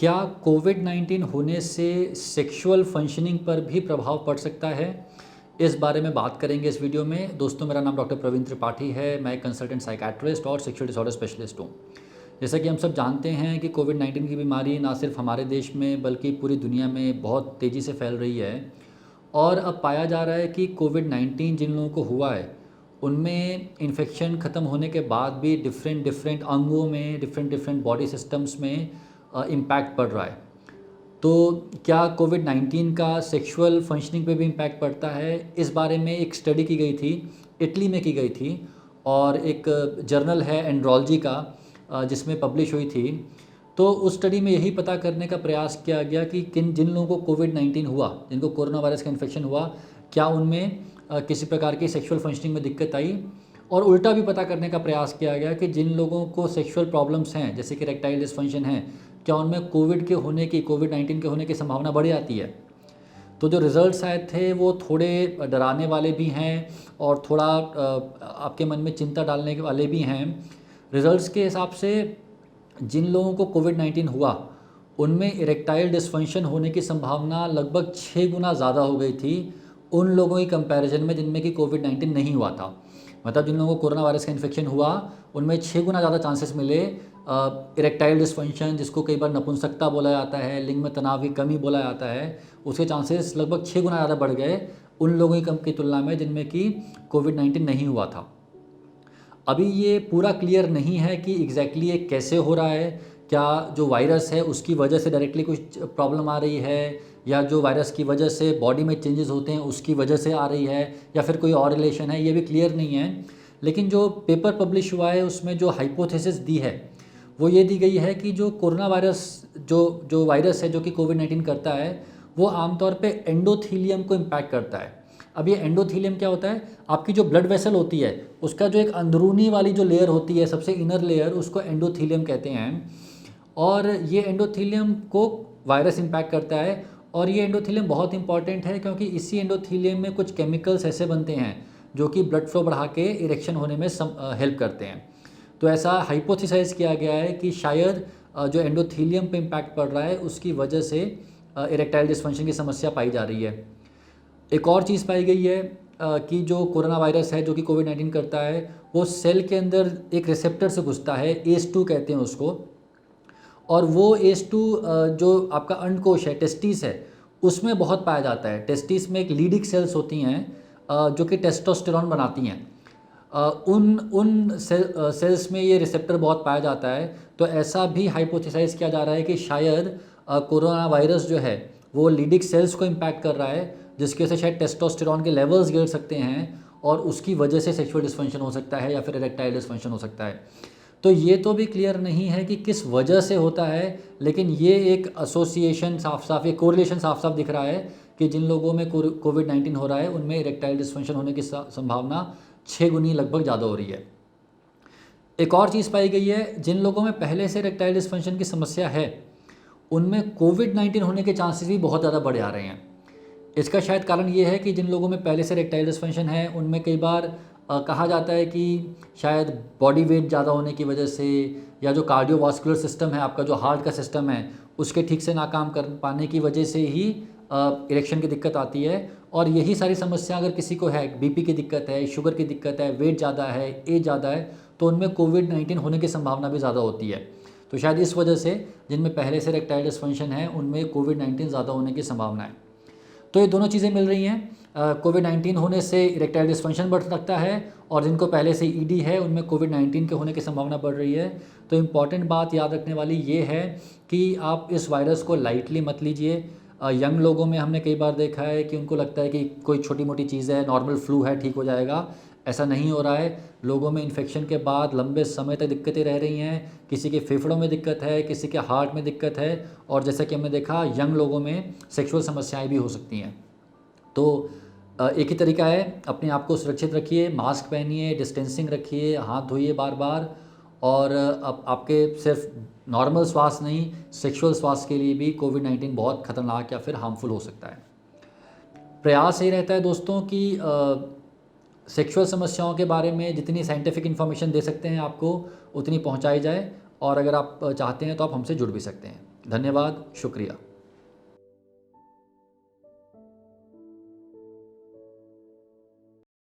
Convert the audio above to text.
क्या कोविड-19 होने से सेक्सुअल फंक्शनिंग पर भी प्रभाव पड़ सकता है? इस बारे में बात करेंगे इस वीडियो में। दोस्तों, मेरा नाम डॉक्टर प्रवीण त्रिपाठी है। मैं एक कंसल्टेंट साइकियाट्रिस्ट और सेक्सुअल डिसऑर्डर स्पेशलिस्ट हूँ। जैसा कि हम सब जानते हैं कि कोविड-19 की बीमारी ना सिर्फ हमारे देश में बल्कि पूरी दुनिया में बहुत तेज़ी से फैल रही है। और अब पाया जा रहा है कि कोविड-19 जिन लोगों को हुआ है, उनमें इन्फेक्शन ख़त्म होने के बाद भी डिफरेंट डिफरेंट अंगों में, डिफरेंट डिफरेंट बॉडी सिस्टम्स में इम्पैक्ट पड़ रहा है। तो क्या कोविड-19 का सेक्सुअल फंक्शनिंग पे भी इम्पैक्ट पड़ता है? इस बारे में एक स्टडी की गई थी, इटली में की गई थी, और एक जर्नल है एंड्रोलॉजी का जिसमें पब्लिश हुई थी। तो उस स्टडी में यही पता करने का प्रयास किया गया कि जिन लोगों को कोविड-19 हुआ, जिनको कोरोना वायरस का इन्फेक्शन हुआ, क्या उनमें किसी प्रकार की सेक्सुअल फंक्शनिंग में दिक्कत आई। और उल्टा भी पता करने का प्रयास किया गया कि जिन लोगों को सेक्सुअल प्रॉब्लम्स हैं, जैसे कि इरेक्टाइल डिसफंक्शन है, क्या उनमें कोविड-19 के होने की संभावना बढ़ जाती है। तो जो रिज़ल्ट्स आए थे वो थोड़े डराने वाले भी हैं और थोड़ा आपके मन में चिंता डालने वाले भी हैं। रिज़ल्ट्स के हिसाब से जिन लोगों को कोविड-19 हुआ, उनमें इरेक्टाइल डिसफंक्शन होने की संभावना लगभग 6 गुना ज़्यादा हो गई थी उन लोगों की कंपैरिजन में जिनमें कि कोविड-19 नहीं हुआ था। मतलब जिन लोगों को कोरोना वायरस का इन्फेक्शन हुआ, उनमें 6 गुना ज़्यादा चांसेस मिले इरेक्टाइल डिसफंक्शन, जिसको कई बार नपुंसकता बोला जाता है, लिंग में तनाव की कमी बोला जाता है, उसके चांसेस लगभग 6 गुना ज़्यादा बढ़ गए उन लोगों की तुलना में जिनमें कि कोविड-19 नहीं हुआ था। अभी ये पूरा क्लियर नहीं है कि एग्जैक्टली ये कैसे हो रहा है। क्या जो वायरस है उसकी वजह से डायरेक्टली कुछ प्रॉब्लम आ रही है, या जो वायरस की वजह से बॉडी में चेंजेस होते हैं उसकी वजह से आ रही है, या फिर कोई और रिलेशन है, ये भी क्लियर नहीं है। लेकिन जो पेपर पब्लिश हुआ है उसमें जो हाइपोथेसिस दी है वो ये दी गई है कि जो कोरोना वायरस जो वायरस है जो कि कोविड-19 करता है, वो आमतौर पे एंडोथीलियम को इम्पैक्ट करता है। अब ये एंडोथीलियम क्या होता है? आपकी जो ब्लड वेसल होती है उसका जो एक अंदरूनी वाली जो लेयर होती है, सबसे इनर लेयर, उसको एंडोथीलियम कहते हैं। और ये एंडोथीलियम को वायरस इम्पैक्ट करता है। और ये एंडोथीलियम बहुत इंपॉर्टेंट है क्योंकि इसी एंडोथीलियम में कुछ केमिकल्स ऐसे बनते हैं जो कि ब्लड फ्लो बढ़ा के इरेक्शन होने में हेल्प करते हैं। तो ऐसा हाइपोथेसाइज किया गया है कि शायद जो एंडोथीलियम पे इम्पैक्ट पड़ रहा है उसकी वजह से इरेक्टाइल डिसफंक्शन की समस्या पाई जा रही है। एक और चीज़ पाई गई है कि जो कोरोना वायरस है जो कि कोविड-19 करता है, वो सेल के अंदर एक रिसेप्टर से घुसता है, ACE2 कहते हैं उसको। और वो ACE2 जो आपका अंडकोश है, टेस्टिस है, उसमें बहुत पाया जाता है। टेस्टिस में एक लीडिक सेल्स होती हैं जो कि टेस्टोस्टेरॉन बनाती हैं। उन सेल्स में ये रिसेप्टर बहुत पाया जाता है। तो ऐसा भी हाइपोथेसाइज किया जा रहा है कि शायद कोरोना वायरस जो है वो लीडिक सेल्स को इम्पैक्ट कर रहा है, जिसकी वजह से शायद टेस्टोस्टेरॉन के लेवल्स गिर सकते हैं और उसकी वजह से सेक्सुअल डिसफंक्शन हो सकता है या फिर इरेक्टाइल डिसफंक्शन हो सकता है। तो ये तो भी क्लियर नहीं है कि किस वजह से होता है, लेकिन ये एक एसोसिएशन साफ साफ, ये कोरिलेशन साफ साफ दिख रहा है कि जिन लोगों में कोविड-19 हो रहा है उनमें इरेक्टाइल डिसफंक्शन होने की संभावना 6 गुनी लगभग ज़्यादा हो रही है। एक और चीज़ पाई गई है, जिन लोगों में पहले से इरेक्टाइल डिसफंक्शन की समस्या है उनमें कोविड-19 होने के चांसेस भी बहुत ज़्यादा बढ़ जा रहे हैं। इसका शायद कारण ये है कि जिन लोगों में पहले से इरेक्टाइल डिसफंक्शन है उनमें कई बार कहा जाता है कि शायद बॉडी वेट ज़्यादा होने की वजह से, या जो कार्डियोवास्कुलर सिस्टम है, आपका जो हार्ट का सिस्टम है, उसके ठीक से ना काम कर पाने की वजह से ही इरेक्शन की दिक्कत आती है। और यही सारी समस्या अगर किसी को है, बीपी की दिक्कत है, शुगर की दिक्कत है, वेट ज़्यादा है, एज ज़्यादा है, तो उनमें कोविड-19 होने की संभावना भी ज़्यादा होती है। तो शायद इस वजह से जिनमें पहले से इरेक्टाइल डिसफंक्शन है उनमें कोविड-19 ज़्यादा होने की संभावना है। तो ये दोनों चीज़ें मिल रही हैं। कोविड-19 होने से इरेक्टाइल डिसफंक्शन बढ़ सकता है, और जिनको पहले से ईडी है उनमें कोविड-19 के होने की संभावना बढ़ रही है। तो इम्पॉर्टेंट बात याद रखने वाली ये है कि आप इस वायरस को लाइटली मत लीजिए। यंग लोगों में हमने कई बार देखा है कि उनको लगता है कि कोई छोटी मोटी चीज़ है, नॉर्मल फ्लू है, ठीक हो जाएगा। ऐसा नहीं हो रहा है। लोगों में इन्फेक्शन के बाद लंबे समय तक दिक्कतें रह रही हैं। किसी के फेफड़ों में दिक्कत है, किसी के हार्ट में दिक्कत है, और जैसा कि हमने देखा यंग लोगों में सेक्सुअल समस्याएं भी हो सकती हैं। तो एक ही तरीका है, अपने आप को सुरक्षित रखिए, मास्क पहनिए, डिस्टेंसिंग रखिए, हाथ धोइए बार बार। और अब आपके सिर्फ नॉर्मल श्वास नहीं, सेक्सुअल श्वास के लिए भी कोविड-19 बहुत ख़तरनाक या फिर हार्मफुल हो सकता है। प्रयास यही रहता है दोस्तों कि सेक्सुअल समस्याओं के बारे में जितनी साइंटिफिक इन्फॉर्मेशन दे सकते हैं आपको, उतनी पहुंचाई जाए। और अगर आप चाहते हैं तो आप हमसे जुड़ भी सकते हैं। धन्यवाद, शुक्रिया।